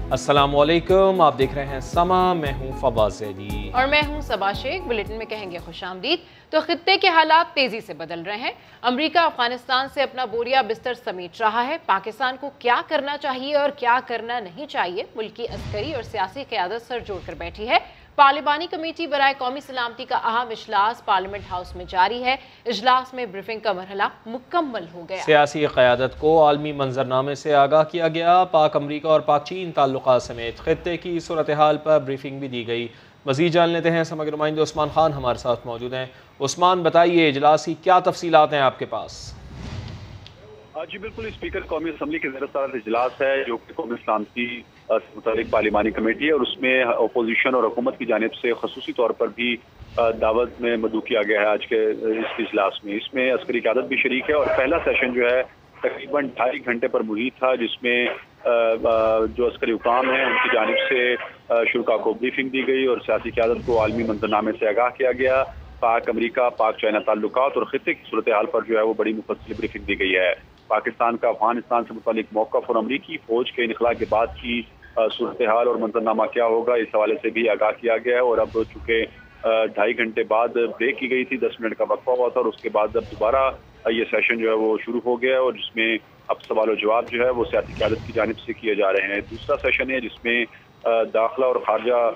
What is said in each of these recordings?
अस्सलामुअलैकुम, आप देख रहे हैं समा। मैं हूं फवाज़ अली और मैं हूं सबा शेख। बुलेटिन में कहेंगे खुशामदीद। तो खित्ते के हालात तेजी से बदल रहे हैं। अमेरिका अफगानिस्तान से अपना बोरिया बिस्तर समेट रहा है। पाकिस्तान को क्या करना चाहिए और क्या करना नहीं चाहिए, मुल्की अस्करी और सियासी क़यादत सर जोड़कर बैठी है। पार्लिमानी कमेटी बराए कौमी सलामती का अहम इजलास पार्लियामेंट हाउस में जारी है। इजलास में ब्रीफिंग का मरहला मुकम्मल हो गया। सियासी क़यादत को आलमी मंजरनामे से आगाह किया गया। पाक अमरीका और पाक चीन ताल्लुकात समेत खित्ते की सूरत हाल पर ब्रीफिंग भी दी गई। मज़ीद जान लेते हैं, समग्र नुमाइंदे उस्मान खान हमारे साथ मौजूद हैं। उस्मान, बताइए इजलास की क्या तफसीलात हैं आपके पास? जी बिल्कुल, स्पीकर कौमी असम्बली के ज़ेर इजलास है जो कि कौमी सलामती से मुतालिक पार्लिमानी कमेटी है, और उसमें अपोजिशन और हुकूमत की जानिब से खसूसी तौर पर भी दावत में मदऊ किया गया है आज के इस इजलास में। इसमें अस्करी क़यादत भी शरीक है और पहला सेशन जो है तकरीबन 2.5 घंटे पर मुहित था, जिसमें जो अस्करी हुकाम हैं उनकी जानिब से शुरा को ब्रीफिंग दी गई और सियासी क़यादत को आलमी मंजरनामे से आगाह किया गया। पाक अमरीका पाक चाइना ताल्लुकात और खित्ते की सूरत हाल पर जो है वो बड़ी मुफस्सिल ब्रीफिंग दी गई है। पाकिस्तान का अफगानिस्तान से मुतालिक मौक़िफ़ और अमरीकी फ़ौज के इनखला के बाद की सूरत हाल और मंजरनामा क्या होगा, इस हवाले से भी आगाह किया गया है। और अब चूँकि 2.5 घंटे बाद ब्रेक की गई थी, 10 मिनट का वक्फा हुआ था, और उसके बाद अब दोबारा ये सेशन जो है वो शुरू हो गया है, और जिसमें अब सवाल जवाब जो है वो सियासी क़यादत की जानिब से किए जा रहे हैं। दूसरा सेशन है जिसमें दाखिला और खारजा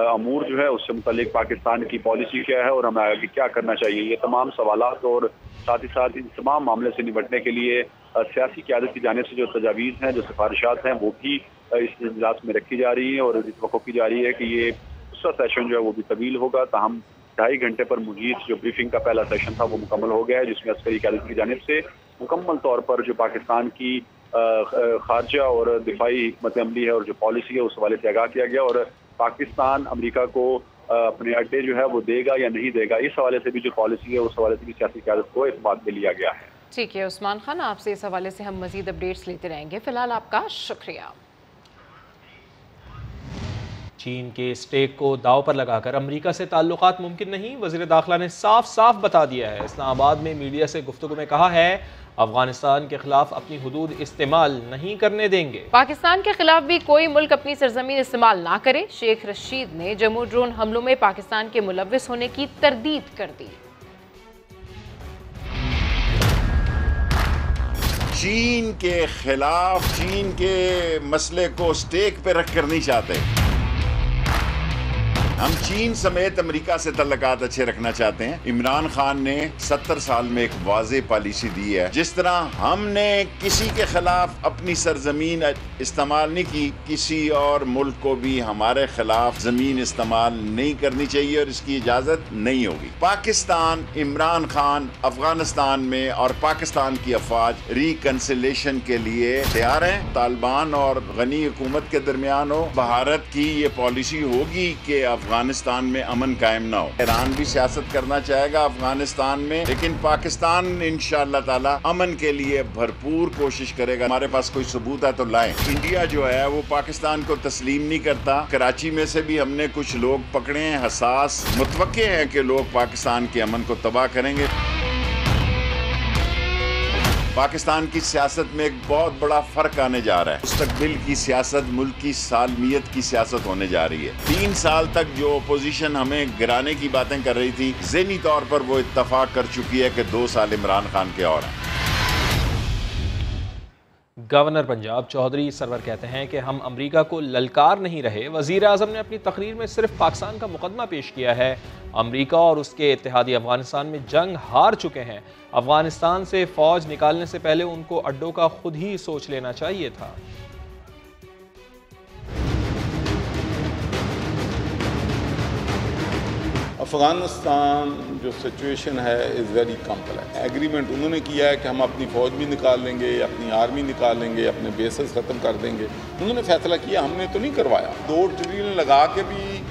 अमूर जो है उससे मुतालिक पाकिस्तान की पॉलिसी क्या है और हमें आगे क्या करना चाहिए, ये तमाम सवालात और साथ ही साथ इन तमाम मामले से निपटने के लिए सियासी क़यादत की जानिब से जो तजावीज़ हैं, जो सिफारिशात हैं, वो भी इस इजलास में रखी जा रही हैं। और तवक्को की जा रही है कि ये दूसरा सेशन जो है वो भी तवील होगा। ताहम 2.5 घंटे पर मुहित जो ब्रीफिंग का पहला सेशन था वो मुकम्मल हो गया है, जिसमें अस्करी क़यादत की जानिब से मुकम्मल तौर पर जो पाकिस्तान की खारजा और दिफाई हिकमत अमली है और जो पॉलिसी है उस हवाले से आगाह किया गया। और पाकिस्तान अमरीका को अपने अड्डे जो है वो देगा या नहीं देगा, इस हवाले से भी जो पॉलिसी है उस हवाले से भी सियासी क़यादत को इस बात में लिया गया है। ठीक है उस्मान खान, आपसे इस हवाले से हम मजीद अपडेट्स लेते रहेंगे। फिलहाल आपका शुक्रिया। चीन के स्टेक को दाव पर लगाकर अमरीका से ताल्लुकात मुमकिन नहीं, वज़ीर दाखिला ने साफ साफ बता दिया है। इस्लामाबाद में मीडिया से गुफ्तगू में कहा है अफगानिस्तान के खिलाफ अपनी हुदूद इस्तेमाल नहीं करने देंगे। पाकिस्तान के खिलाफ भी कोई मुल्क अपनी सरजमीन इस्तेमाल ना करे। शेख रशीद ने जम्मू ड्रोन हमलों में पाकिस्तान के मुलव्विस होने की तरदीद कर दी। चीन के खिलाफ चीन के मसले को स्टेक पे रख कर नहीं चाहते। हम चीन समेत अमेरिका से तल्लुकात अच्छे रखना चाहते हैं। इमरान खान ने 70 साल में एक वाज़ेह पॉलिसी दी है। जिस तरह हमने किसी के खिलाफ अपनी सरजमीन इस्तेमाल नहीं की, किसी और मुल्क को भी हमारे खिलाफ जमीन इस्तेमाल नहीं करनी चाहिए और इसकी इजाजत नहीं होगी। पाकिस्तान, इमरान खान अफगानिस्तान में और पाकिस्तान की अफवाज रिकंसिलेशन के लिए तैयार हैं। तालिबान और गनी हुकूमत के दरमियान हो, भारत की ये पॉलिसी होगी कि अफगानिस्तान में अमन कायम ना हो। ईरान भी सियासत करना चाहेगा अफगानिस्तान में, लेकिन पाकिस्तान इंशाअल्लाह ताला अमन के लिए भरपूर कोशिश करेगा। हमारे पास कोई सबूत है तो लाएं। इंडिया जो है वो पाकिस्तान को तस्लीम नहीं करता। कराची में से भी हमने कुछ लोग पकड़े हैं, हसास मुतवक्के हैं कि लोग पाकिस्तान के अमन को तबाह करेंगे। पाकिस्तान की सियासत में एक बहुत बड़ा फर्क आने जा रहा है। मुस्तकबिल की सियासत मुल्क की सालमियत की सियासत होने जा रही है। 3 साल तक जो अपोजिशन हमें गिराने की बातें कर रही थी, ज़हनी तौर पर वो इत्तफाक कर चुकी है कि 2 साल इमरान खान के और हैं। गवर्नर पंजाब चौधरी सरवर कहते हैं कि हम अमरीका को ललकार नहीं रहे। वज़ीर आज़म ने अपनी तकरीर में सिर्फ पाकिस्तान का मुकदमा पेश किया है। अमरीका और उसके इत्तेहादी अफगानिस्तान में जंग हार चुके हैं। अफगानिस्तान से फ़ौज निकालने से पहले उनको अड्डों का खुद ही सोच लेना चाहिए था। अफ़गानिस्तान जो सिचुएशन है इज़ वेरी कॉम्प्लेक्स। एग्रीमेंट उन्होंने किया है कि हम अपनी फ़ौज भी निकाल लेंगे, अपनी आर्मी निकाल लेंगे, अपने बेसेस ख़त्म कर देंगे। उन्होंने फैसला किया, हमने तो नहीं करवाया। 2 ट्रिलियन लगा के भी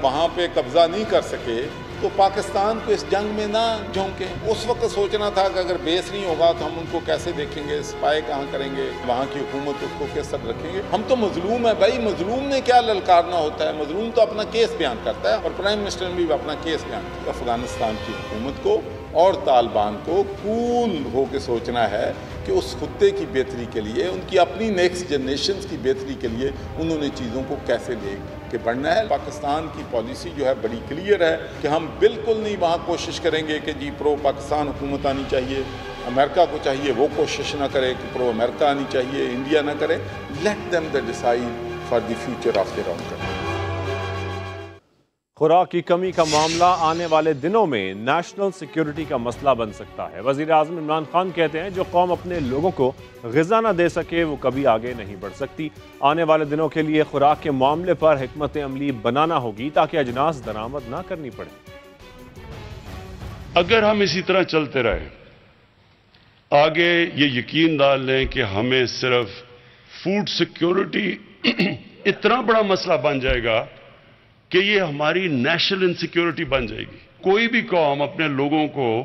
वहाँ पे कब्ज़ा नहीं कर सके, तो पाकिस्तान को इस जंग में ना झोंके। उस वक्त सोचना था कि अगर बेस नहीं होगा तो हम उनको कैसे देखेंगे, स्पाई कहाँ करेंगे, वहाँ की हुकूमत उसको किस तरह रखेंगे। हम तो मजलूम है भाई, मजलूम ने क्या ललकारना होता है, मजलूम तो अपना केस बयान करता है और प्राइम मिनिस्टर ने भी अपना केस बयान किया। अफगानिस्तान की हुकूमत को और तालिबान को कूल होकर सोचना है कि उस खुत्ते की बेहतरी के लिए, उनकी अपनी नेक्स्ट जनरेशन की बेहतरी के लिए उन्होंने चीज़ों को कैसे ले के बढ़ना है। पाकिस्तान की पॉलिसी जो है बड़ी क्लियर है कि हम बिल्कुल नहीं वहाँ कोशिश करेंगे कि जी प्रो पाकिस्तान हुकूमत आनी चाहिए, अमेरिका को चाहिए वो कोशिश ना करे कि प्रो अमेरिका आनी चाहिए, इंडिया ना करे। Let them the decide for the future of their own country. खुराक की कमी का मामला आने वाले दिनों में नेशनल सिक्योरिटी का मसला बन सकता है। वज़ीर आज़म इमरान खान कहते हैं जो कौम अपने लोगों को ग़िज़ा न दे सके वो कभी आगे नहीं बढ़ सकती। आने वाले दिनों के लिए खुराक के मामले पर हिकमत अमली बनाना होगी ताकि अजनास दरामद ना करनी पड़े। अगर हम इसी तरह चलते रहे आगे, ये यकीन डाल लें कि हमें सिर्फ फूड सिक्योरिटी इतना बड़ा मसला बन जाएगा कि ये हमारी नेशनल इनसिक्योरिटी बन जाएगी। कोई भी कौम अपने लोगों को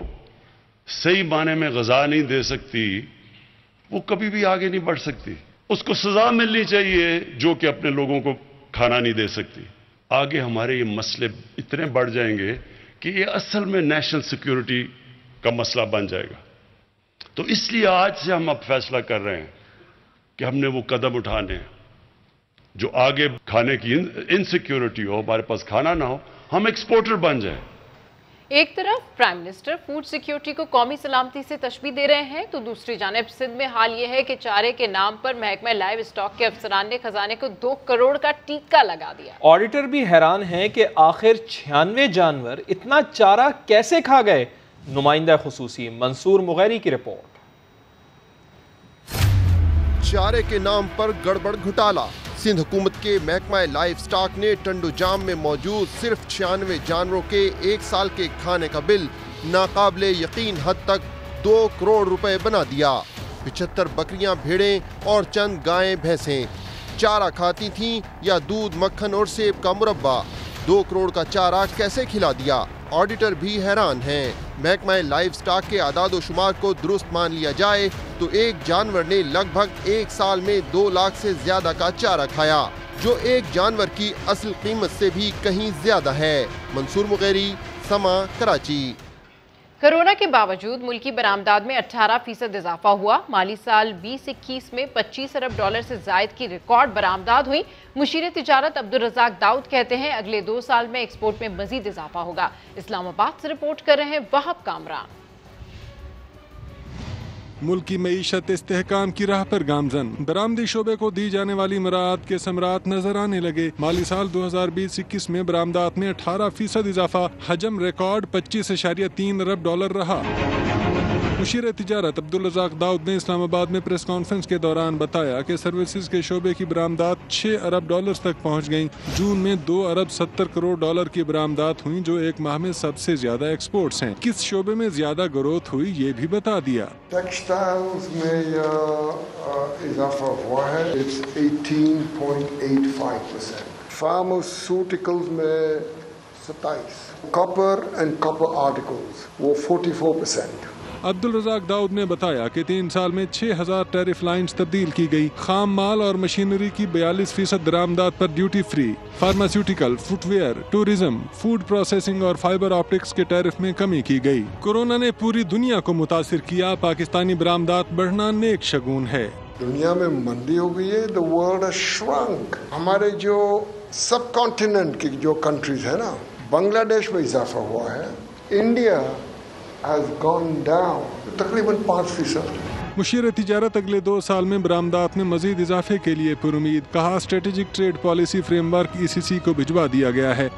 सही माने में ग़िज़ा नहीं दे सकती, वो कभी भी आगे नहीं बढ़ सकती। उसको सजा मिलनी चाहिए जो कि अपने लोगों को खाना नहीं दे सकती। आगे हमारे ये मसले इतने बढ़ जाएंगे कि ये असल में नेशनल सिक्योरिटी का मसला बन जाएगा। तो इसलिए आज से हम अब फैसला कर रहे हैं कि हमने वो कदम उठाने हैं जो आगे खाने की इनसिक्योरिटी हो, हमारे पास खाना ना हो, हम एक्सपोर्टर बन जाएं। एक तरफ प्राइम मिनिस्टर फूड सिक्योरिटी को कौमी सलामती से तशबीह दे रहे हैं तो दूसरी जानिब सिंध में हाल ये है कि चारे के नाम पर महकमा लाइव स्टॉक के अफसरान ने खजाने को 2 करोड़ का टीका लगा दिया। ऑडिटर भी हैरान हैं कि आखिर 96 जानवर इतना चारा कैसे खा गए। नुमाइंदा खुसूसी मंसूर मुगैरी की रिपोर्ट। चारे के नाम पर गड़बड़ घोटाला। सिंध हुकूमत के महकमा लाइव स्टॉक ने टंडू जाम में मौजूद सिर्फ 96 जानवरों के 1 साल के खाने का बिल नाकाबिले यकीन हद तक 2 करोड़ रुपए बना दिया। 75 बकरियां, भेड़ें और चंद गायें भैंसें चारा खाती थीं या दूध, मक्खन और सेब का मुरब्बा। 2 करोड़ का चारा कैसे खिला दिया? ऑडिटर भी हैरान हैं। महकमा लाइव स्टॉक के आदाद शुमार को दुरुस्त मान लिया जाए तो एक जानवर ने लगभग 1 साल में 2 लाख से ज्यादा का चारा खाया, जो एक जानवर की असल कीमत से भी कहीं ज्यादा है। मंसूर मुगैरी, समा, कराची। कोरोना के बावजूद मुल्की बरामदात में 18% इजाफा हुआ। माली साल 2021 में 25 अरब डॉलर से जायद की रिकॉर्ड बरामदात हुई। मुशीर तिजारत अब्दुल रज़ाक दाऊद कहते हैं अगले 2 साल में एक्सपोर्ट में मजीद इजाफा होगा। इस्लामाबाद से रिपोर्ट कर रहे हैं वहाब कामरान। मुल्की मईशत इस्तेहकाम की राह पर गामजन। बरामदी शोबे को दी जाने वाली मराहत के समरात नजर आने लगे। माली साल 2020-21 में बरामदात में 18% इजाफा, हजम रिकॉर्ड 25.3 अरब डॉलर रहा। मुशीर तिजारत अब्दुल रज़ाक दाऊद ने इस्लामाबाद में प्रेस कॉन्फ्रेंस के दौरान बताया कि सर्विसेज के शोबे की बरामदात 6 अरब डॉलर तक पहुँच गयी। जून में 2 अरब 70 करोड़ डॉलर की बरामदात हुई, जो एक माह में सबसे ज्यादा एक्सपोर्ट्स हैं। किस शोबे में ज्यादा ग्रोथ हुई ये भी बता दिया। टेक्सटाइल्स में इजाफा हुआ है, इट्स 18.85%। फार्मास्यूटिकल्स में 27%। कॉपर एंड कॉपर आर्टिकल्स वो 44%। अब्दुल रज़ाक दाऊद ने बताया कि 3 साल में 6000 टैरिफ लाइन्स तब्दील की गई। खाम माल और मशीनरी की 42% दरामदात पर duty free. Pharmaceutical, footwear, tourism, food processing और फाइबर ऑप्टिक्स के टैरिफ में कमी की गई। कोरोना ने पूरी दुनिया को मुतासिर किया। पाकिस्तानी बरामदात बढ़ना नेक शगुन है। दुनिया में मंदी हो गई है, द वर्ल्ड हैज श्रंक। हमारे जो सब कॉन्टिनेंट की जो कंट्रीज है ना, बांग्लादेश में इजाफा हुआ है, इंडिया has gone down तकरीबन 5%। मुशीर तिजारत अगले 2 साल में बरामदात में मजीद इजाफे के लिए पुरुमीद। कहा strategic trade policy framework ECC को भिजवा दिया गया है।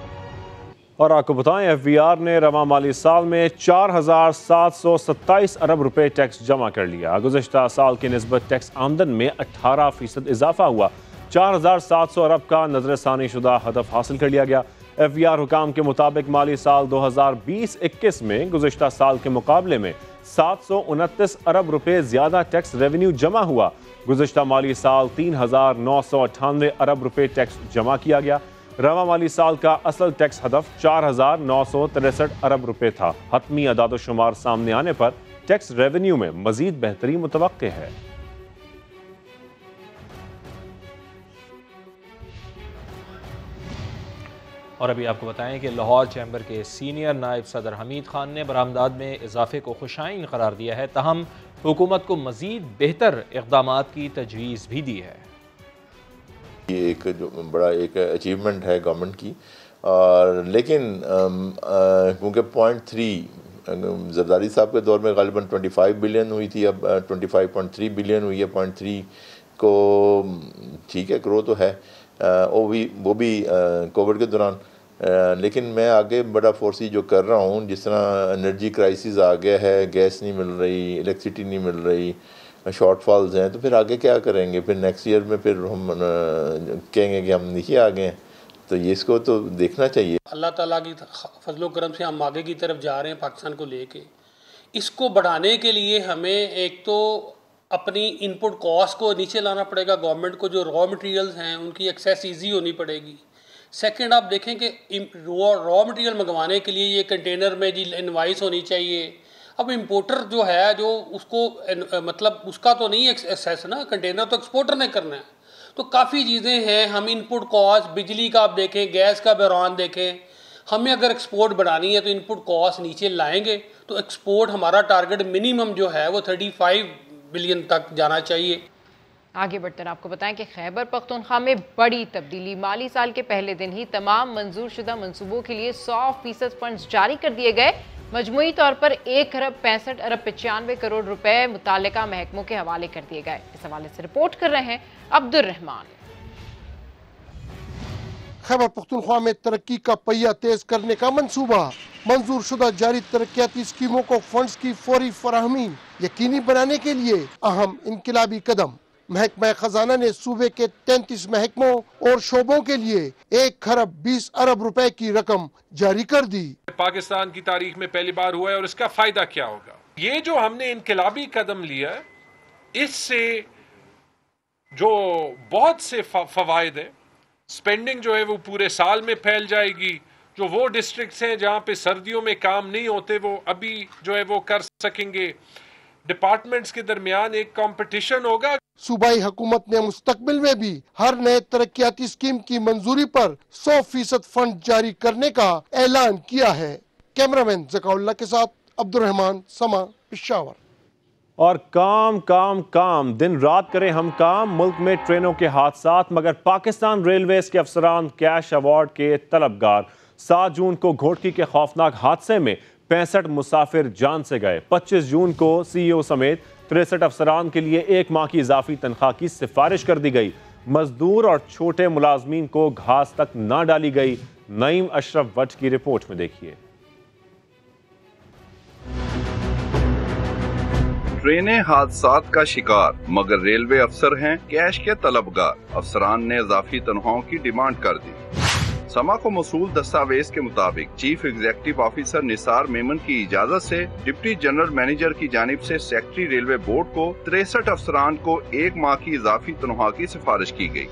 और आपको बताएं FBR ने रवा माली साल में 4727 अरब रुपए टैक्स जमा कर लिया। गुज़श्ता साल की निस्बत टैक्स आमदन में 18% इजाफा हुआ। 4700 अरब का नजरसानी शुदा हदफ हासिल कर लिया गया। FBR हुकाम के मुताबिक माली साल 2020-21 में गुज़श्ता साल के मुकाबले में 729 अरब रुपए ज्यादा टैक्स रेवेन्यू जमा हुआ। गुज़श्ता माली साल 3998 अरब रुपए टैक्स जमा किया गया। रवा माली साल का असल टैक्स हदफ 4963 अरब रुपए था। हतमी अदाद शुमार सामने आने पर टैक्स रेवेन्यू में मजीद बेहतरी मुतवक्के है। और अभी आपको बताएं कि लाहौर चैम्बर के सीनियर नायब सदर हमीद खान ने बरामदात में इजाफे को खुशाइन करार दिया है, तहम हुकूमत को मज़ीद बेहतर इक़दामात की तजवीज़ भी दी है। ये एक जो बड़ा एक अचीवमेंट है गवर्नमेंट की, और लेकिन क्योंकि 0.3 जरदारी साहब के दौर में गालिबन 25 बिलियन हुई थी, अब 25.3 बिलियन हुई है। 0.3 को ठीक है, ग्रो तो है, वो भी कोविड के दौरान, लेकिन मैं आगे बड़ा फोर्सी जो कर रहा हूँ, जिस तरह एनर्जी क्राइसिस आ गया है, गैस नहीं मिल रही, इलेक्ट्रिसिटी नहीं मिल रही, शॉर्टफॉल्स हैं, तो फिर आगे क्या करेंगे? फिर नेक्स्ट ईयर में फिर हम कहेंगे कि हम नीचे आ गए हैं, तो ये इसको तो देखना चाहिए। अल्लाह ताला की फजलो करम से हम आगे की तरफ जा रहे हैं पाकिस्तान को लेके। इसको बढ़ाने के लिए हमें एक तो अपनी इनपुट कॉस्ट को नीचे लाना पड़ेगा, गवर्नमेंट को जो रॉ मटेरियल्स हैं उनकी एक्सेस ईजी होनी पड़ेगी। सेकंड, आप देखें कि रॉ मटेरियल मंगवाने के लिए ये कंटेनर में जी इनवाइस होनी चाहिए। अब इंपोर्टर जो है, जो उसको मतलब उसका तो नहीं एक्सेस ना, कंटेनर तो एक्सपोर्टर ने करना है। तो काफ़ी चीज़ें हैं, हम इनपुट कॉस्ट, बिजली का आप देखें, गैस का बहरान देखें, हमें अगर एक्सपोर्ट बढ़ानी है तो इनपुट कॉस्ट नीचे लाएंगे तो एक्सपोर्ट हमारा टारगेट मिनिमम जो है वो 35 बिलियन तक जाना चाहिए। आगे बढ़कर आपको बताएं कि खैबर पख्तूनख्वा में बड़ी तब्दीली। माली साल के पहले दिन ही तमाम मंजूर शुदा मनसूबों के लिए 100% फंड्स जारी कर दिए गए। मजमूई तौर पर 1,65,95 करोड़ रुपए मुतालिका महकमों के हवाले कर दिए गए। इस हवाले से रिपोर्ट कर रहे हैं अब्दुल रहमान। खैबर पख्तूनख्वा में तरक्की का पहिया तेज करने का मंसूबा, मंजूर शुदा जारी तरक्याती स्कीमों को फंड्स की फौरी फराहमी यकीनी बनाने के लिए अहम इनकलाबी कदम। महकमा खजाना ने सूबे के 33 महकमों और शोबों के लिए 1,20 अरब रुपए की रकम जारी कर दी। पाकिस्तान की तारीख में पहली बार हुआ है और इसका फायदा क्या होगा? ये जो हमने इनकलाबी कदम लिया, इससे जो बहुत से फवायद है, स्पेंडिंग जो है वो पूरे साल में फैल जाएगी। जो वो डिस्ट्रिक्ट्स हैं जहाँ पे सर्दियों में काम नहीं होते, वो अभी जो है वो कर सकेंगे। डिपार्टमेंट्स के दरमियान एक कंपटीशन होगा। सूबाई हुकूमत ने मुस्तकबिल में भी हर नए तरक्याती स्कीम की मंजूरी पर 100% फंड जारी करने का ऐलान किया है। कैमरामैन ज़काउल्लाह के साथ अब्दुल रहमान, समा, पेशावर। और काम काम काम, दिन रात करें हम काम। मुल्क में ट्रेनों के हादसात, मगर पाकिस्तान रेलवेज के अफसरान कैश अवार्ड के तलबगार। 7 जून को घोटकी के खौफनाक हादसे में 65 मुसाफिर जान से गए। 25 जून को CEO समेत 63 अफसरान के लिए 1 माह की इजाफी तनख्वाह की सिफारिश कर दी गई। मजदूर और छोटे मुलाजमीन को घास तक ना डाली गई। नईम अशरफ भट्ट की रिपोर्ट में देखिए। ट्रेनें हादसात का शिकार, मगर रेलवे अफसर हैं कैश के तलबगार। अफसरान ने इजाफी तनख्वाहों की डिमांड कर दी। समा को मसूल दस्तावेज के मुताबिक chief executive officer Nisar Memon की इजाजत से डिप्टी जनरल मैनेजर की जानिब से सेक्रेटरी रेलवे बोर्ड को 63 अफसरान को 1 माह की इजाफी तनख्वाह की सिफारिश की गई।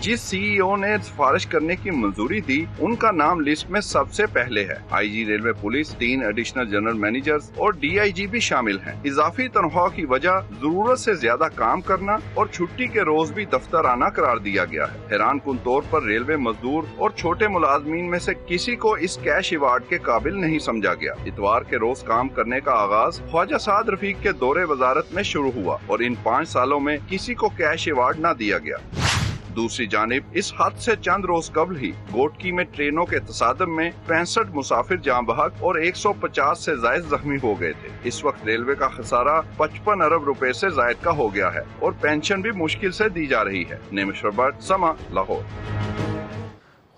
जिस CEO ने सिफारिश करने की मंजूरी दी, उनका नाम लिस्ट में सबसे पहले है। IG railway police, 3 additional general managers और DIG भी शामिल हैं। इजाफी तनख्वाह की वजह जरूरत से ज्यादा काम करना और छुट्टी के रोज भी दफ्तर आना करार दिया गया है। हैरान कुन तौर पर रेलवे मजदूर और छोटे मुलाजमीन में से किसी को इस कैश अवार्ड के काबिल नहीं समझा गया। इतवार के रोज काम करने का आगाज ख्वाजा साद रफीक के दौरे वजारत में शुरू हुआ और इन 5 सालों में किसी को कैश अवार्ड न दिया गया। दूसरी जानिब इस हादसे से चंद रोज कबल ही घोटकी में ट्रेनों के तसादम में 65 मुसाफिर जान बहक और 150 से जायद जख्मी हो गए थे। इस वक्त रेलवे का खसारा 55 अरब रुपए से जायद का हो गया है और पेंशन भी मुश्किल से दी जा रही है। नेमिश रबाट, समा, लाहौर।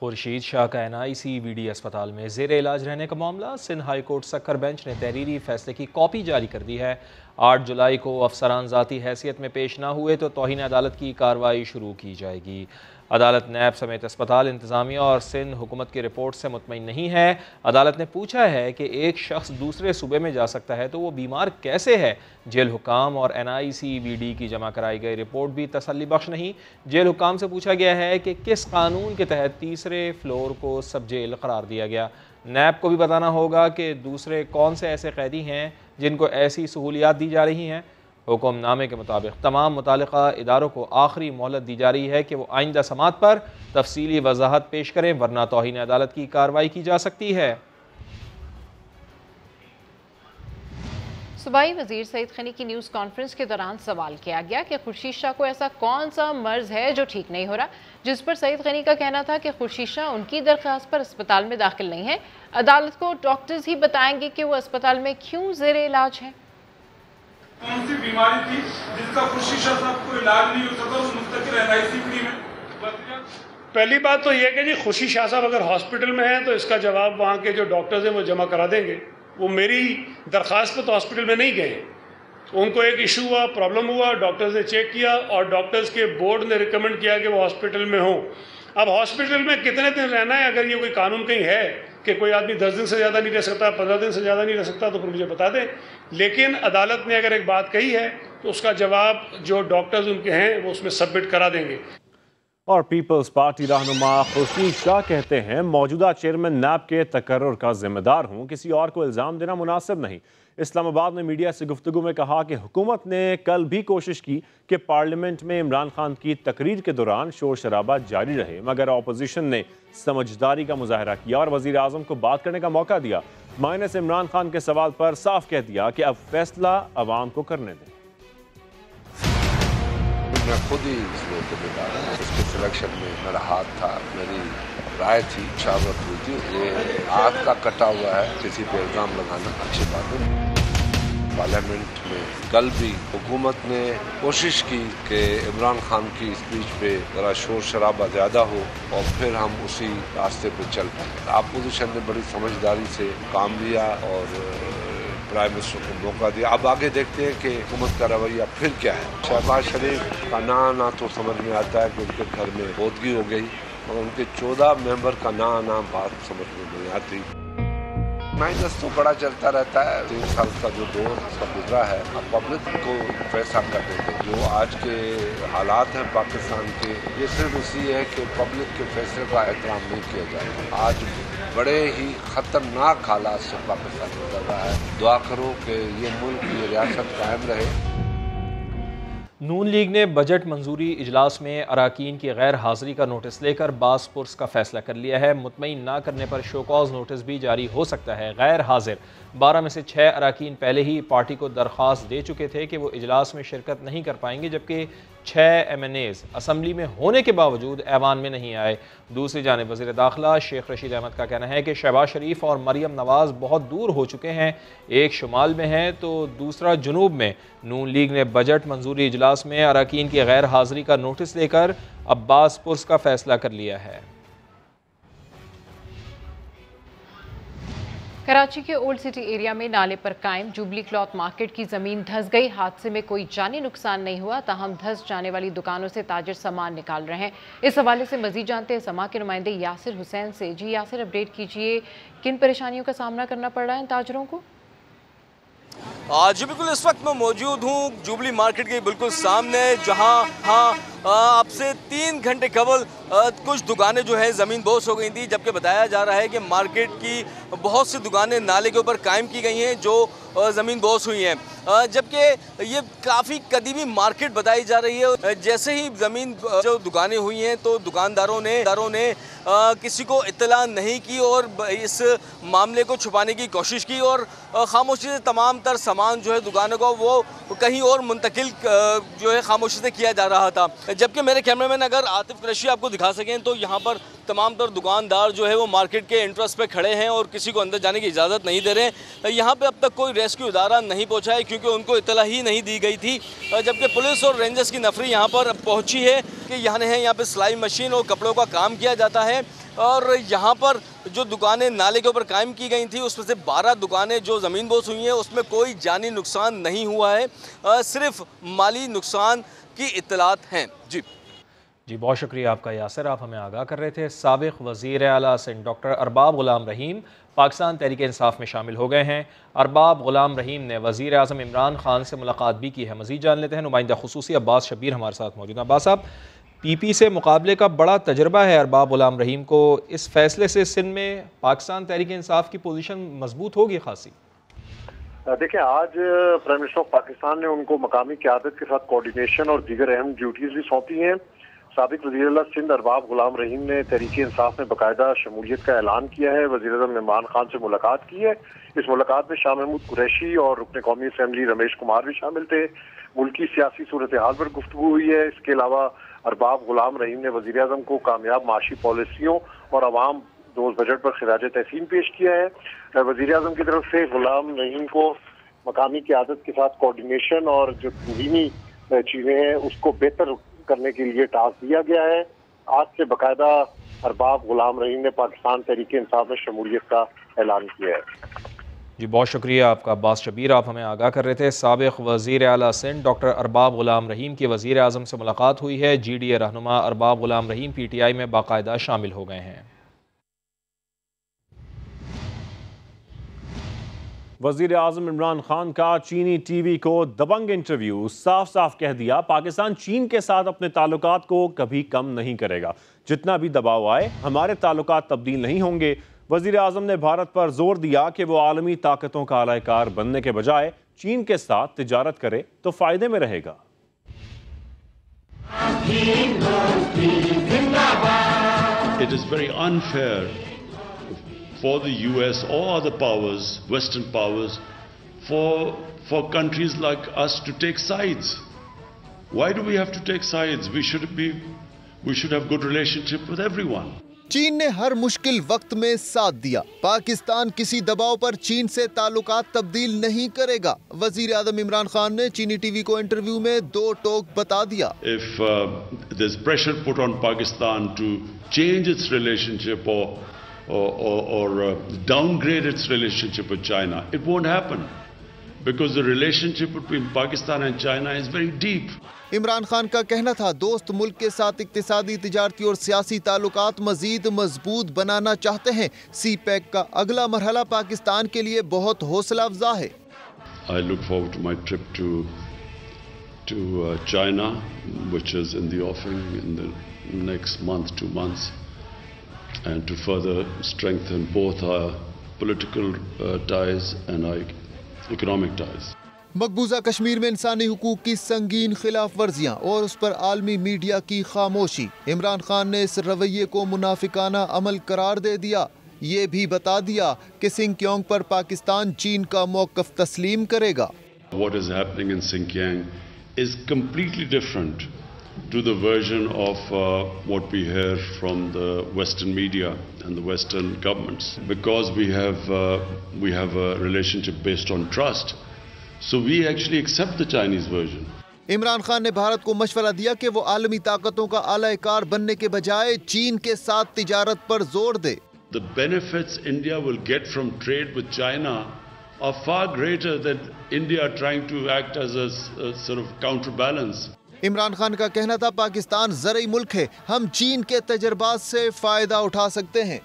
खुर्शीद शाह का NICVD अस्पताल में ज़ेर इलाज रहने का मामला। सिंध हाई कोर्ट सक्कर बेंच ने तहरीरी फैसले की कॉपी जारी कर दी है। 8 जुलाई को अफसरान ज़ाती हैसियत में पेश ना हुए तो तौहीन अदालत की कार्रवाई शुरू की जाएगी। अदालत नैब समेत अस्पताल इंतज़ामिया और सिंध हुकूमत की रिपोर्ट से मुतमईन नहीं है। अदालत ने पूछा है कि एक शख्स दूसरे सूबे में जा सकता है तो वो बीमार कैसे है। जेल हुकाम और NICVD की जमा कराई गई रिपोर्ट भी तसल्ली बख्श नहीं। जेल हुकाम से पूछा गया है कि किस कानून के तहत तीसरे फ्लोर को सब जेल करार दिया गया। नैब को भी बताना होगा कि दूसरे कौन से ऐसे कैदी हैं जिनको ऐसी सहूलियात दी जा रही हैं। हुक्मनामे के मुताबिक तमाम मुतालिका इदारों को आखिरी मोहलत दी जा रही है कि वो आइंदा समात पर तफसीली वजाहत पेश करें, वरना तौहीन अदालत की कार्रवाई की जा सकती है। सूबाई वजीर सईद खनी की न्यूज़ कॉन्फ्रेंस के दौरान सवाल किया गया कि खुर्शीद शाह को ऐसा कौन सा मर्ज है जो ठीक नहीं हो रहा, जिस पर सईद खनी का कहना था कि खुर्शीद शाह उनकी दरख्वास्त पर अस्पताल में दाखिल नहीं है, अदालत को डॉक्टर्स ही बताएंगे कि वो अस्पताल में क्यों ज़ेरे इलाज है। कौन सी बीमारी थी जिसका खुर्शीद शाह साहब को इलाज नहीं हो सका उस मुस्तकिल NIC फ्री में? पहली बात तो यह कि जी खुर्शीद शाह साहब अगर हॉस्पिटल में हैं तो इसका जवाब वहाँ के जो डॉक्टर्स हैं वो जमा करा देंगे। वो मेरी दरख्वास्त पर तो हॉस्पिटल में नहीं गए, उनको एक इशू हुआ, प्रॉब्लम हुआ, डॉक्टर्स ने चेक किया और डॉक्टर्स के बोर्ड ने रिकमेंड किया कि वो हॉस्पिटल में हों। अब हॉस्पिटल में कितने दिन रहना है, अगर ये कोई कानून कहीं है कि कोई आदमी 10 दिन से ज़्यादा नहीं रह सकता, 15 दिन से ज़्यादा नहीं रह सकता, तो फिर मुझे बता दें। लेकिन अदालत ने अगर एक बात कही है तो उसका जवाब जो डॉक्टर्स उनके हैं वो उसमें सबमिट करा देंगे। और पीपल्स पार्टी रहनुमा खुर्शीद शाह कहते हैं मौजूदा चेयरमैन नैब के तकर्रुर का जिम्मेदार हूँ, किसी और को इल्ज़ाम देना मुनासिब नहीं। इस्लामाबाद में मीडिया से गुफ्तगू में कहा कि हुकूमत ने कल भी कोशिश की कि पार्लियामेंट में इमरान खान की तकरीर के दौरान शोर शराबा जारी रहे, मगर अपोजिशन ने समझदारी का मुजाहरा किया और वज़ीर आज़म को बात करने का मौका दिया। माइनस इमरान खान के सवाल पर साफ कह दिया कि अब फैसला अवाम को करने दें। मैं खुद ही इस लोग को बता रहा हूँ, इसके सिलेक्शन में मेरा हाथ था, मेरी राय थी, शावत हुई थी। ये हाथ का कटा हुआ है, किसी पे इल्ज़ाम लगाना अच्छी बात है। पार्लियामेंट में कल भी हुकूमत ने कोशिश की कि इमरान खान की स्पीच पे ज़रा शोर शराबा ज़्यादा हो और फिर हम उसी रास्ते पे चल पाए। अपोजिशन ने बड़ी समझदारी से काम लिया और प्राइम मिनिस्टर को मौका दिया। अब आगे देखते हैं कि हुकूमत का रवैया फिर क्या है। शहबाज शरीफ का ना आना तो समझ में आता है कि उनके घर में बोदगी हो गई और उनके 14 मेंबर का ना आना बात समझ में नहीं आती। माइनस तो बड़ा चलता रहता है। 3 साल का जो दौर इसका गुजरा है, अब पब्लिक को फैसला कर देंगे। जो आज के हालात हैं पाकिस्तान के, ये सिर्फ इसी है कि पब्लिक के फैसले का एहतराम नहीं किया जाएगा। आज बड़े ही खतरनाक हालात से पाकिस्तान गुजर रहा है। दुआ करो कि ये मुल्क, ये रियासत कायम रहे। नून लीग ने बजट मंजूरी इजलास में अराकीन की गैर हाजिरी का नोटिस लेकर बास पुरस का फैसला कर लिया है। मुतमईन ना करने पर शोकॉज नोटिस भी जारी हो सकता है। गैर हाजिर 12 में से 6 अराकीन पहले ही पार्टी को दरख्वास्त दे चुके थे कि वो इजलास में शिरकत नहीं कर पाएंगे, जबकि 6 MNAs असम्बली में होने के बावजूद ऐवान में नहीं आए। दूसरी जानिब वज़ीर दाखिला शेख रशीद अहमद का कहना है कि शहबाज शरीफ और मरियम नवाज बहुत दूर हो चुके हैं, एक शुमाल में है तो दूसरा जुनूब में। नून लीग ने बजट मंजूरी इजलास में अराकीन की गैर हाजिरी का नोटिस लेकर अब्बास पुरस का फैसला कर लिया है। कराची के ओल्ड सिटी एरिया में नाले पर कायम जुबली क्लॉथ मार्केट की जमीन धंस गई। हादसे में कोई जानी नुकसान नहीं हुआ, ताहम धंस जाने वाली दुकानों से ताजिर सामान निकाल रहे हैं। इस हवाले से मजीद जानते हैं समा के नुमाइंदे यासिर हुसैन से। जी यासिर, अपडेट कीजिए, किन परेशानियों का सामना करना पड़ रहा है ताजरों को? जी बिल्कुल, इस वक्त मैं मौजूद हूँ जुबली मार्केट के बिल्कुल सामने, जहाँ अब से 3 घंटे कबल कुछ दुकानें जो है ज़मीन बोस हो गई थी, जबकि बताया जा रहा है कि मार्केट की बहुत सी दुकानें नाले के ऊपर कायम की गई हैं जो ज़मीन बोस हुई हैं, जबकि ये काफ़ी कदीमी मार्केट बताई जा रही है। जैसे ही ज़मीन जो दुकानें हुई हैं तो दुकानदारों ने किसी को इत्तला नहीं की और इस मामले को छुपाने की कोशिश की और खामोशी से तमाम तर सामान जो है दुकानों का वो कहीं और मुंतकिल जो है खामोशी से किया जा रहा था। जबकि मेरे कैमरामैन अगर आतिफ कुरैशी आपको दिखा सकें तो यहाँ पर तमाम तर दुकानदार जो है वो मार्केट के एंट्रेंस पे खड़े हैं और किसी को अंदर जाने की इजाज़त नहीं दे रहे हैं। यहाँ पे अब तक कोई रेस्क्यू इदारा नहीं पहुँचा है क्योंकि उनको इत्तला ही नहीं दी गई थी, जबकि पुलिस और रेंजर्स की नफरी यहाँ पर पहुँची है कि यहाँ पे सिलाई मशीन और कपड़ों का काम किया जाता है। और यहाँ पर जो दुकानें नाले के ऊपर कायम की गई थी उसमें से 12 दुकानें जो ज़मीन बोस हुई हैं उसमें कोई जानी नुकसान नहीं हुआ है, सिर्फ माली नुकसान की इत्तलात हैं। जी बहुत शुक्रिया आपका यासिर, आप हमें आगाह कर रहे थे। साबिक़ वज़ीर आला सिंध डॉक्टर अरबाब ग़ुलाम रहीम पाकिस्तान तहरीक इंसाफ में शामिल हो गए हैं। अरबाब ग़ुलाम रहीम ने वज़ीर आज़म इमरान खान से मुलाकात भी की है। मज़ीद जान लेते हैं, नुमाइंदा ख़ुसूसी अब्बास शब्बीर हमारे साथ मौजूद हैं। अब्बास साहब, PP से मुकाबले का बड़ा तजर्बा है अरबाब ग़ुलाम रहीम को, इस फैसले से सिंध में पाकिस्तान तहरीक इंसाफ की पोजीशन मजबूत होगी खासी? देखिए, आज प्राइम मिनिस्टर ऑफ पाकिस्तान ने उनको मकामी क़यादत के साथ कोऑर्डिनेशन और दीगर अहम ड्यूटीज भी सौंपी हैं। साबिक वज़ीर आला सिंध अरबाब गुलाम रहीम ने तहरीक इंसाफ में बाकायदा शमूलियत का ऐलान किया है। वज़ीर आज़म इमरान खान से मुलाकात की है। इस मुलाकात में शाह महमूद कुरैशी और रुकन कौमी असम्बली रमेश कुमार भी शामिल थे। मुल्की सियासी सूरत हाल पर गुफ्तगू हुई है। इसके अलावा अरबाब गुलाम रहीम ने वज़ीर आज़म को कामयाब माशी पॉलिसियों और अवाम दोस्त बजट पर खिराज तहसीन पेश किया है। वज़ीर आज़म की तरफ से गुलाम रहीम को मकामी क़यादत के साथ कोऑर्डिनेशन और जो तंजीमी चीज़ें हैं उसको बेहतर करने के लिए टास्क दिया गया है। आज से बाकायदा अरबाब गुलाम रहीम ने पाकिस्तान तहरीक इंसाफ में शमूलियत का ऐलान किया है। जी बहुत शुक्रिया आपका अब्बास शबीर, आप हमें आगाह कर रहे थे। साबिक़ वज़ीर आला सिंध डॉक्टर अरबाब गुलाम रहीम की वज़ीर आज़म से मुलाकात हुई है। GDA रहनुमा अरबाब गुलाम रहीम PTI में बाकायदा शामिल हो गए हैं। वज़ीर आज़म इमरान खान का चीनी TV को दबंग इंटरव्यू, साफ साफ कह दिया पाकिस्तान चीन के साथ अपने ताल्लुकात को कभी कम नहीं करेगा। जितना भी दबाव आए हमारे ताल्लुकात तब्दील नहीं होंगे। वज़ीर आज़म ने भारत पर जोर दिया कि वो आलमी ताकतों का आलाकार बनने के बजाय चीन के साथ तिजारत करे तो फायदे में रहेगा। It is very unfair for the US or other powers, Western powers, for countries like us to take sides. Why do we have to take sides? We should have good relationship with everyone. चीन ने हर मुश्किल वक्त में साथ दिया। पाकिस्तान किसी दबाव पर चीन से ताल्लुकात तब्दील नहीं करेगा। वजीर आज़म इमरान खान ने चीनी TV को इंटरव्यू में दो टोक बता दिया। If there's pressure put on Pakistan to change its relationship or downgrade its relationship with China, it won't happen because the relationship between Pakistan and China is very deep. Imran Khan का कहना था दोस्त मुल्क के साथ इक्तिसादी, तिजारती और सियासी ताल्लुकात मजीद मजबूत बनाना चाहते हैं। CPEC का अगला मरहला पाकिस्तान के लिए बहुत हौसला अफजा है। I look forward to my trip to China, which is in the offing in the next month, 2 months, and to further strengthen both our political ties and our economic ties. मकबूजा Kashmir में इंसानी हुकूक की संगीन खिलाफ वर्जियाँ और उस पर आलमी मीडिया की खामोशी। इमरान खान ने इस रवैये को मुनाफिकाना अमल करार दे दिया। ये भी बता दिया कि सिंकियोंग पर पाकिस्तान चीन का मौक़िफ़ तस्लीम करेगा। What is happening in Xinjiang is completely different to the version of what we hear from the Western media and the Western governments, because we have a relationship based on trust. So we actually accept the Chinese version. Imran Khan ने भारत को मशवरा दिया कि वो आलमी ताकतों का आलाकार बनने के बजाय चीन के साथ तिजारत पर जोर दे। The benefits India will get from trade with China are far greater than India trying to act as a sort of counterbalance. Imran Khan का कहना था पाकिस्तान ज़रई मुल्क है, हम चीन के तजर्बात से फायदा उठा सकते हैं।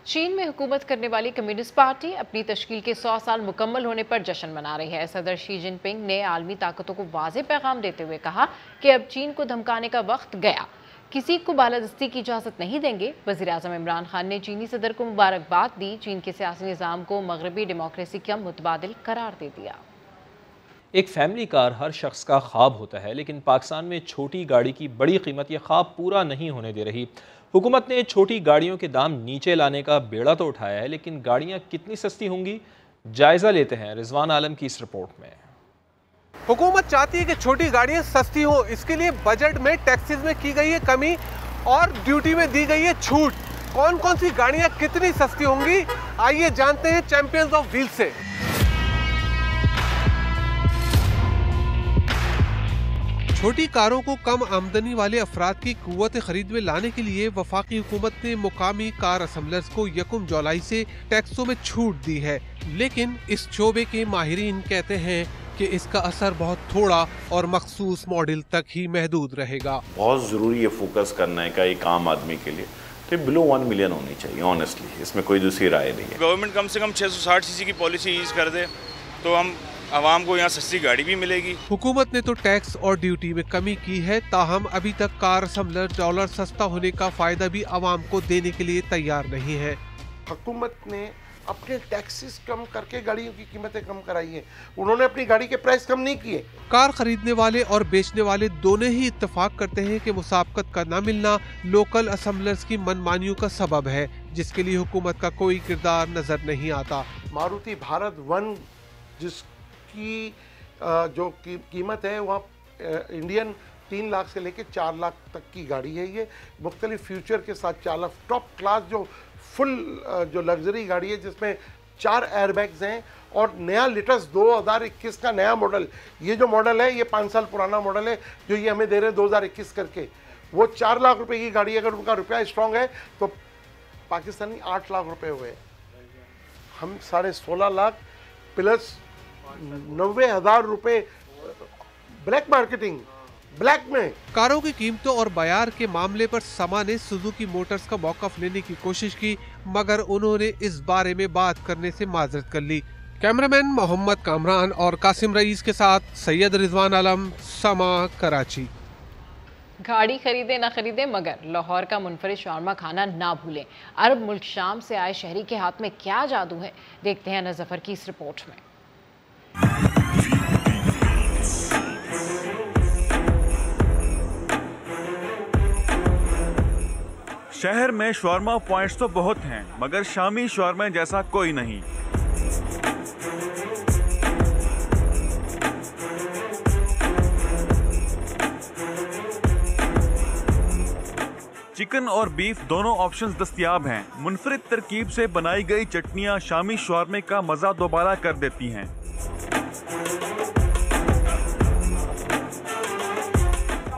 चीन में हुकूमत करने वाली कम्युनिस्ट पार्टी अपनी तश्कील के 100 साल मुकम्मल होने पर जश्न मना रही है। सदर शी जिनपिंग ने आलमी ताकतों को वाज़ेह पैगाम देते हुए कहा कि अब चीन को धमकाने का वक्त गया, किसी को बालादस्ती की इजाज़त नहीं देंगे। वज़ीर आज़म इमरान खान ने चीनी सदर को मुबारकबाद दी। चीन के सियासी निज़ाम को मगरबी डेमोक्रेसी का मुतबादिल करार दे दिया। एक फैमिली कार हर शख्स का ख्वाब होता है, लेकिन पाकिस्तान में छोटी गाड़ी की बड़ी कीमत यह ख्वाब पूरा नहीं होने दे रही। हुकूमत ने छोटी गाड़ियों के दाम नीचे लाने का बेड़ा तो उठाया है, लेकिन गाड़ियां कितनी सस्ती होंगी, जायजा लेते हैं रिजवान आलम की इस रिपोर्ट में। हुकूमत चाहती है कि छोटी गाड़ियां सस्ती हो, इसके लिए बजट में टैक्सेस में की गई है कमी और ड्यूटी में दी गई है छूट। कौन कौन सी गाड़ियां कितनी सस्ती होंगी, आइए जानते हैं चैंपियंस ऑफ व्हील से। छोटी कारों को कम आमदनी वाले अफराद की कुव्वत खरीद में लाने के लिए वफाकी हुकूमत ने मुकामी कार असम्बलर्स को 1 जुलाई से टैक्सों में छूट दी है, लेकिन इस शोबे के माहिरीन कहते हैं कि इसका असर बहुत थोड़ा और मखसूस मॉडल तक ही महदूद रहेगा। बहुत ज़रूरी है फोकस करने का एक आम आदमी के लिए, तो बिलो 1 मिलियन होनी चाहिए ऑनेस्टली, इसमें कोई दूसरी राय नहीं है। गवर्नमेंट कम से कम 660 सीसी की पॉलिसी यूज़ कर दे तो हम आवाम को यहाँ सस्ती गाड़ी भी मिलेगी। हुकूमत ने तो टैक्स और ड्यूटी में कमी की है, ताहम अभी तक कार असम्बलर डॉलर सस्ता होने का फायदा भी आवाम को देने के लिए तैयार नहीं है। हुकूमत ने अपने टैक्सेस कम करके गाड़ियों की कीमतें कम कराई हैं। उन्होंने अपनी गाड़ी के प्राइस कम नहीं किए। कार खरीदने वाले और बेचने वाले दोनों ही इत्तेफाक करते हैं कि मुसाफकत का न मिलना लोकल असेंबलर्स की मनमानियों का सबब है, जिसके लिए हुकूमत का कोई किरदार नजर नहीं आता। मारुति भारत 1 जिसकी जो कीमत है वहाँ इंडियन 3 लाख से लेके 4 लाख तक की गाड़ी है। ये मुख्तलिफ फ्यूचर के साथ 4 लाख टॉप क्लास जो फुल जो लग्जरी गाड़ी है जिसमें 4 एयरबैग्स हैं और नया लेटेस्ट 2021 का नया मॉडल। ये जो मॉडल है ये 5 साल पुराना मॉडल है जो ये हमें दे रहे हैं 2021 करके। वो 4 लाख रुपए की गाड़ी, अगर उनका रुपया स्ट्रांग है तो पाकिस्तानी 8 लाख रुपए हुए। हम 16.5 लाख प्लस 90,000 रुपए ब्लैक मार्केटिंग, ब्लैक में। कारों की कीमतों और बयार के मामले पर समा ने सुजुकी मोटर्स का मौक़िफ़ लेने की कोशिश की, मगर उन्होंने इस बारे में बात करने से माजरत कर ली। कैमरामैन मोहम्मद कामरान और कासिम रईस के साथ सैयद रिजवान आलम, समा, कराची। गाड़ी खरीदे ना खरीदे मगर लाहौर का मुनफरिद शौरमा खाना ना भूलें। अरब मुल्क शाम से आए शहरी के हाथ में क्या जादू है, देखते हैं नज़फ़र की इस रिपोर्ट में। शहर में शौरमा पॉइंट्स तो बहुत हैं, मगर शामी शौरमा जैसा कोई नहीं। चिकन और बीफ दोनों ऑप्शंस दस्तयाब हैं। मुनफरिद तरकीब से बनाई गई चटनियां शामी शौरमे का मजा दोबारा कर देती हैं।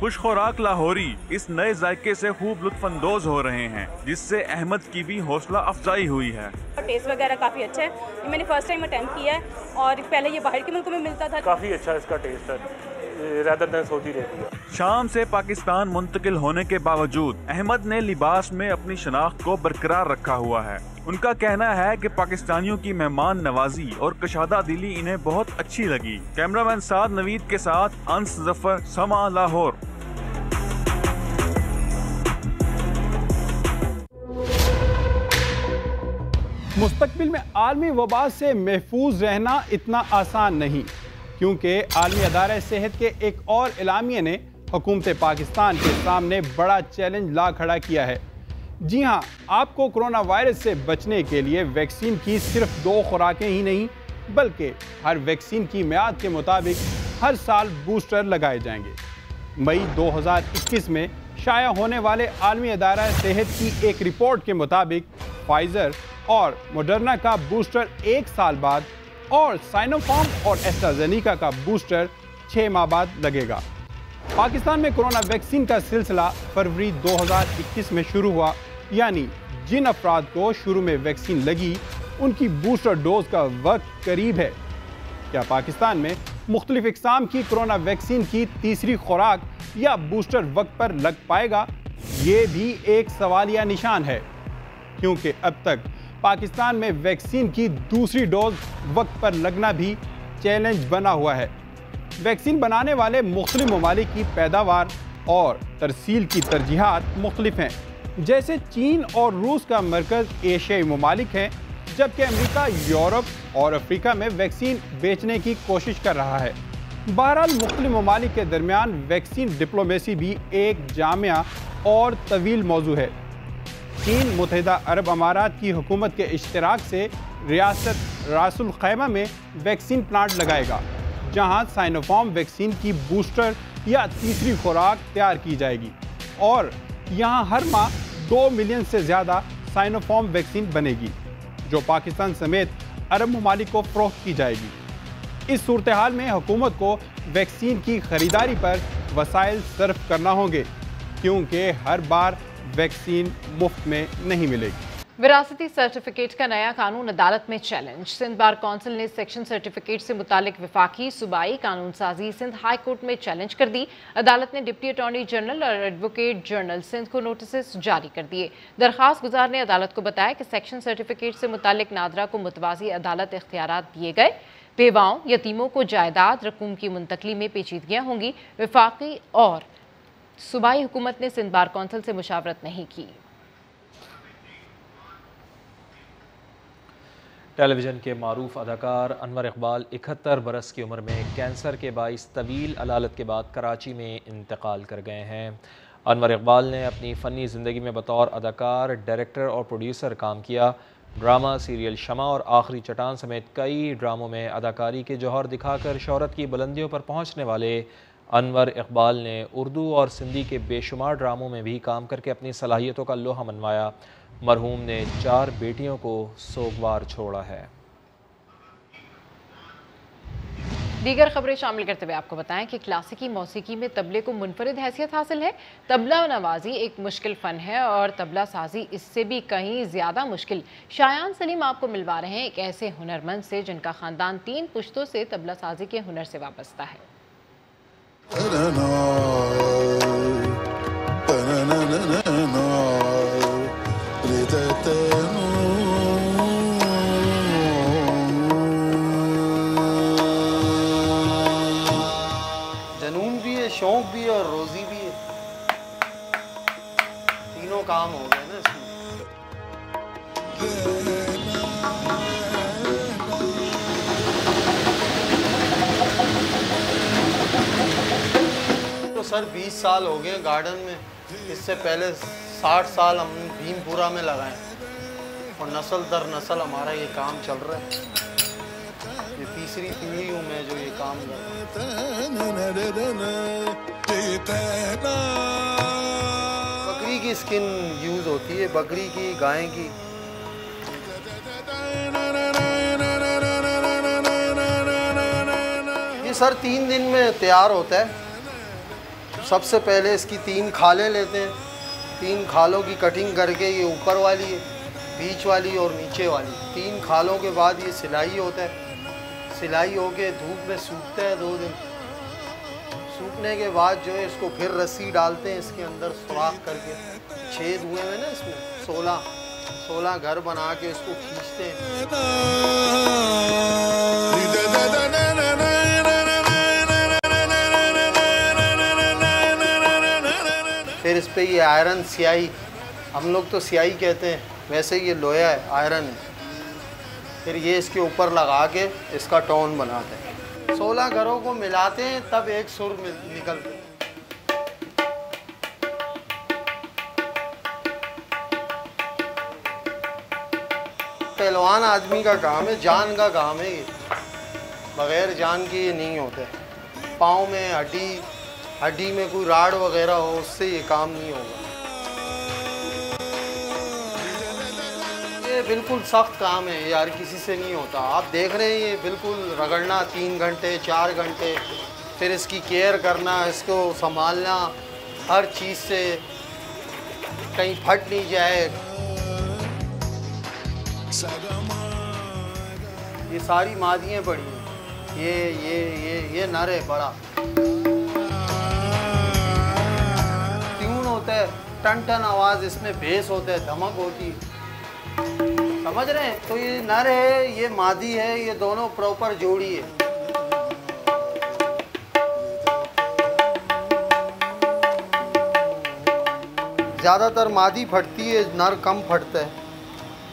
खुश खुराक लाहौरी इस नए जायके से खूब लुत्फानंदोज हो रहे हैं, जिससे अहमद की भी हौसला अफजाई हुई है। टेस्ट वगैरह काफ़ी अच्छा है, ये मैंने फर्स्ट टाइम अटेम्प्ट किया है और पहले ये बाहर के मुल्कों में मिलता था। काफ़ी अच्छा इसका टेस्ट है, रादर देन सऊदी अरेबिया। शाम से पाकिस्तान मुंतकिल होने के बावजूद अहमद ने लिबास में अपनी शनाख्त को बरकरार रखा हुआ है। उनका कहना है कि पाकिस्तानियों की मेहमान नवाजी और कशादा दिली इन्हें बहुत अच्छी लगी। कैमरामैन साद नवीद के साथ अंस जफर, समा, लाहौर। मुस्तकबिल में आलमी वबा से महफूज रहना इतना आसान नहीं, क्योंकि आलमी अदारा सेहत के एक और एलामिया ने हुकूमत पाकिस्तान के सामने बड़ा चैलेंज ला खड़ा किया है। जी हाँ, आपको कोरोना वायरस से बचने के लिए वैक्सीन की सिर्फ 2 खुराकें ही नहीं, बल्कि हर वैक्सीन की मियाद के मुताबिक हर साल बूस्टर लगाए जाएंगे। मई 2021 में शाया होने वाले आलमी अदारा सेहत की एक रिपोर्ट के मुताबिक फाइजर और मॉडर्ना का बूस्टर 1 साल बाद और साइनोफार्म और एस्ट्राजेनेका का बूस्टर 6 माह बाद लगेगा। पाकिस्तान में कोरोना वैक्सीन का सिलसिला फरवरी 2021 में शुरू हुआ, यानी जिन अफराद को शुरू में वैक्सीन लगी उनकी बूस्टर डोज का वक्त करीब है। क्या पाकिस्तान में मुख्तलिफ इक़साम की कोरोना वैक्सीन की तीसरी खुराक या बूस्टर वक्त पर लग पाएगा? ये भी एक सवालिया निशान है, क्योंकि अब तक पाकिस्तान में वैक्सीन की दूसरी डोज वक्त पर लगना भी चैलेंज बना हुआ है। वैक्सीन बनाने वाले मुख्तलिफ ममालिक की पैदावार और तरसील की तरजीहात मुख्तलिफ हैं। जैसे चीन और रूस का मरकज़ एशियाई ममालिक हैं, जबकि अमेरिका, यूरोप और अफ्रीका में वैक्सीन बेचने की कोशिश कर रहा है। बहरहाल मुख्तलिफ ममालिक के दरमियान वैक्सीन डिप्लोमेसी भी एक जामिया और तवील मौजू है। चीन मुत्तहिदा अरब अमारात की हुकूमत के इश्तराक से रियासत रासुल खैमा में वैक्सीन प्लांट लगाएगा, जहां साइनोफार्म वैक्सीन की बूस्टर या तीसरी खुराक तैयार की जाएगी और यहां हर माह 2 मिलियन से ज़्यादा साइनोफार्म वैक्सीन बनेगी, जो पाकिस्तान समेत अरब ममालिक को फ़रोख्त की जाएगी। इस सूरत हाल में हुकूमत को वैक्सीन की ख़रीदारी पर वसाइल सर्फ करना होंगे, क्योंकि हर बार वैक्सीन मुफ्त में नहीं मिलेगी। विरासती सर्टिफिकेट का नया कानून अदालत में चैलेंज। सिंध बार कौंसिल ने सेक्शन सर्टिफिकेट से मुतालिक विफाकी सूबाई कानून साजी सिंध हाई कोर्ट में चैलेंज कर दी। अदालत ने डिप्टी अटॉर्नी जनरल और एडवोकेट जनरल सिंध को नोटिस जारी कर दिए। दरख्वास्त गुजार ने अदालत को बताया कि सेक्शन सर्टिफिकेट से मुतालिक नादरा को मुतवाज़ी अदालत इख्तियारात दिए गए। बेवाओं यतीमों को जायदाद रकूम की मुंतकली में पेचीदगियाँ होंगी। विफाकी और सूबाई हुकूमत ने सिंध बार कौंसिल से मुशावरत नहीं की। टेलीविज़न के मारूफ अदाकार अनवर इकबाल 71 बरस की उम्र में कैंसर के बाइस तवील अलालत के बाद कराची में इंतकाल कर गए हैं। अनवर इकबाल ने अपनी फ़नी ज़िंदगी में बतौर अदाकार, डायरेक्टर और प्रोड्यूसर काम किया। ड्रामा, सीरियल शमा और आखिरी चट्टान समेत कई ड्रामों में अदाकारी के जौहर दिखाकर शोहरत की बुलंदियों पर पहुँचने वाले अनवर इकबाल ने उर्दू और सिंधी के बेशुमार ड्रामों में भी काम करके अपनी सलाहियतों का लोहा मनवाया। मरहूम ने 4 बेटियों को सोगवार छोड़ा है। दीगर खबरें शामिल करते हुए आपको बताएं कि क्लासिकी मौसीकी में तबले को मुनफरिद हैसियत हासिल है। तबला नवाजी एक मुश्किल फ़न है और तबला साजी इससे भी कहीं ज़्यादा मुश्किल। शायान सलीम आपको मिलवा रहे हैं एक ऐसे हुनरमंद से जिनका ख़ानदान 3 पुश्तों से तबला साजी के हुनर से वाबस्ता है। जनून भी है, शौक भी है और रोजी भी है। तीनों काम हो गए ना इसमें। तो सर 20 साल हो गए गार्डन में। इससे पहले 60 साल हम भीमपुरा में लगाए और नस्ल दर नस्ल हमारा ये काम चल रहा है। ये तीसरी पीढ़ी हूँ मैं जो ये काम कर रहा हूँ। बकरी की स्किन यूज होती है, बकरी की, गाय की। ये सर 3 दिन में तैयार होता है। सबसे पहले इसकी 3 खालें लेते हैं। 3 खालों की कटिंग करके ये ऊपर वाली है, बीच वाली और नीचे वाली। 3 खालों के बाद ये सिलाई होता है। सिलाई होके धूप में सूखता है 2 दिन। सूखने के बाद जो है इसको फिर रस्सी डालते हैं इसके अंदर सुराख करके। छेद हुए हैं ना इसमें 16 घर बना के इसको खींचते हैं। फिर इस पे ये आयरन स्याही, हम लोग तो स्याही कहते हैं, वैसे ये लोहा है, आयरन है। फिर ये इसके ऊपर लगा के इसका टोन बनाते हैं। 16 घरों को मिलाते हैं तब एक सुर निकलते हैं। पहलवान आदमी का काम है, जान का काम है ये। बगैर जान के ये नहीं होते। पाँव में हड्डी में कोई राड़ वगैरह हो उससे ये काम नहीं होगा। ये बिल्कुल सख्त काम है यार, किसी से नहीं होता। आप देख रहे हैं ये बिल्कुल रगड़ना 3 घंटे 4 घंटे, फिर इसकी केयर करना, इसको संभालना हर चीज़ से, कहीं फट नहीं जाए। ये सारी मादियाँ पड़ी हैं। ये नर है बड़ा। ट्यून होता है, टन टन आवाज़ इसमें, बेस होता है, धमक होती है। समझ रहे हैं? तो ये नर है, ये मादी है, ये दोनों प्रॉपर जोड़ी है। ज़्यादातर मादी फटती है, नर कम फटता है।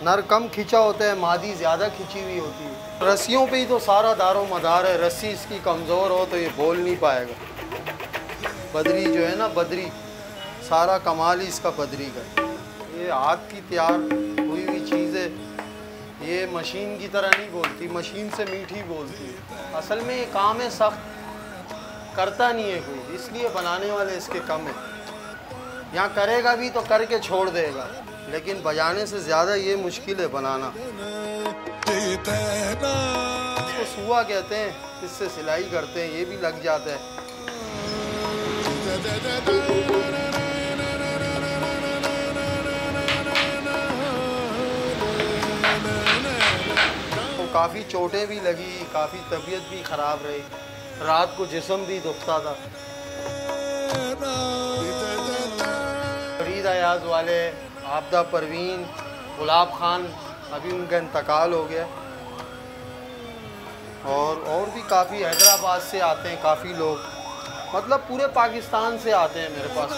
नर कम खिंचा होता है, मादी ज़्यादा खिंची हुई होती है। रस्सियों पे ही तो सारा दारो मदार है। रस्सी इसकी कमज़ोर हो तो ये बोल नहीं पाएगा। बदरी जो है ना, बदरी, सारा कमाल ही इसका बदरी का। ये हाथ की तैयार हुई हुई चीज़ है। ये मशीन की तरह नहीं बोलती, मशीन से मीठी बोलती है। असल में ये काम है सख्त, करता नहीं है कोई, इसलिए बनाने वाले इसके कम है। यहाँ करेगा भी तो करके छोड़ देगा, लेकिन बजाने से ज़्यादा ये मुश्किल है बनाना। इसको सुआ कहते हैं, इससे सिलाई करते हैं, ये भी लग जाता है। काफ़ी चोटें भी लगी, काफ़ी तबीयत भी ख़राब रही, रात को जिस्म भी दुखता था। फरीद अयाज वाले, आबदा परवीन, गुलाब खान, अभी उनका इंतकाल हो गया। और भी काफ़ी हैदराबाद से आते हैं काफ़ी लोग, मतलब पूरे पाकिस्तान से आते हैं मेरे पास।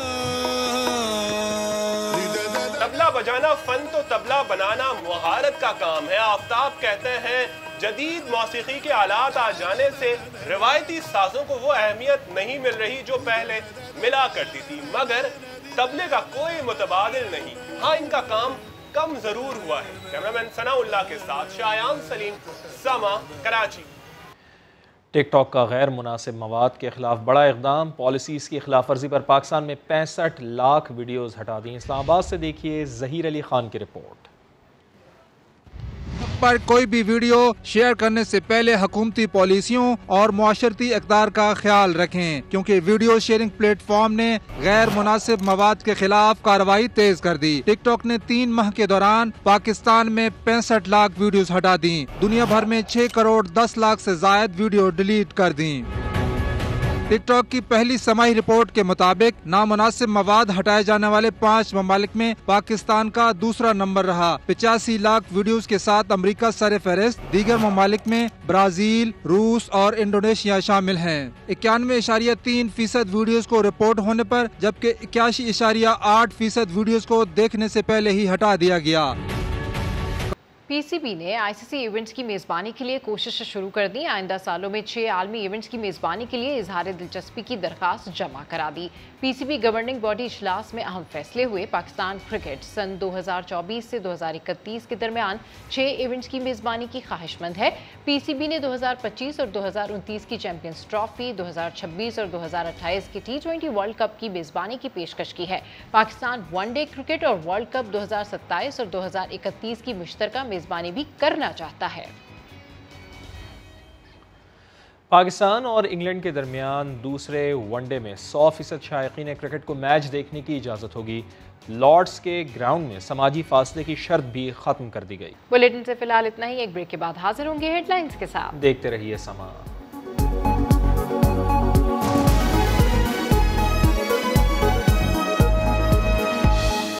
तबला बजाना फ़न तो तबला बनाना महारत का काम है। आफ्ताब कहते हैं जदीद मौसीकी के आलात आ जाने से रिवायती साजों को वो अहमियत नहीं मिल रही जो पहले मिला करती थी, मगर तबले का कोई मुतबादिल नहीं। हाँ, इनका काम कम ज़रूर हुआ है। कैमरामैन सनाउल्लाह के साथ शायान सलीम, समा, कराची। टिकटॉक का गैर मुनासिब मवाद के खिलाफ बड़ा इक़दाम, पॉलिसीज़ की खिलाफ वर्जी पर पाकिस्तान में 65 लाख वीडियोज़ हटा दी। इस्लामाबाद से देखिए ज़हीर अली खान की रिपोर्ट। पर कोई भी वीडियो शेयर करने से पहले हुकूमती पॉलिसियों और मुआशरती इक़दार का ख्याल रखें, क्योंकि वीडियो शेयरिंग प्लेटफॉर्म ने गैर मुनासिब मवाद के खिलाफ कार्रवाई तेज कर दी। टिकटॉक ने 3 माह के दौरान पाकिस्तान में 65 लाख वीडियोस हटा दी। दुनिया भर में 6 करोड़ 10 लाख से जायद वीडियो डिलीट कर दी। टिकटॉक की पहली समाही रिपोर्ट के मुताबिक नामुनासिब मवाद हटाए जाने वाले 5 ममालिक में पाकिस्तान का दूसरा नंबर रहा। 85 लाख वीडियोस के साथ अमेरिका सर-ए-फहरिस्त, दीगर ममालिक में ब्राजील, रूस और इंडोनेशिया शामिल हैं। 91.3% वीडियोस को रिपोर्ट होने पर, जबकि 81.8% वीडियोस को देखने से पहले ही हटा दिया गया। पीसीबी ने आईसीसी इवेंट्स की मेज़बानी के लिए कोशिश शुरू कर दी। आइंदा सालों में 6 आलमी इवेंट्स की मेज़बानी के लिए इजहार दिलचस्पी की दरखास्त जमा करा दी। पीसीबी गवर्निंग बॉडी इजलास में अहम फैसले हुए। पाकिस्तान क्रिकेट सन 2024 से 2031 के दरमियान 6 इवेंट्स की मेज़बानी की ख्वाहिशमंद है। पीसीबी ने 2025 और 2029 की चैंपियंस ट्रॉफी, 2026 और 2028 के T20 वर्ल्ड कप की मेज़बानी की पेशकश की है। पाकिस्तान वनडे क्रिकेट और वर्ल्ड कप 2027 और 2031 की मुश्तरका मेज़बानी भी करना चाहता है। पाकिस्तान और इंग्लैंड के दरमियान दूसरे वनडे में 100% शायकीन क्रिकेट को मैच देखने की इजाज़त होगी। लॉर्ड्स के ग्राउंड में समाजी फासले की शर्त भी खत्म कर दी गई। बुलेटिन से फिलहाल इतना ही। एक ब्रेक के बाद हाजिर होंगे हेडलाइंस के साथ। देखते रहिए समा।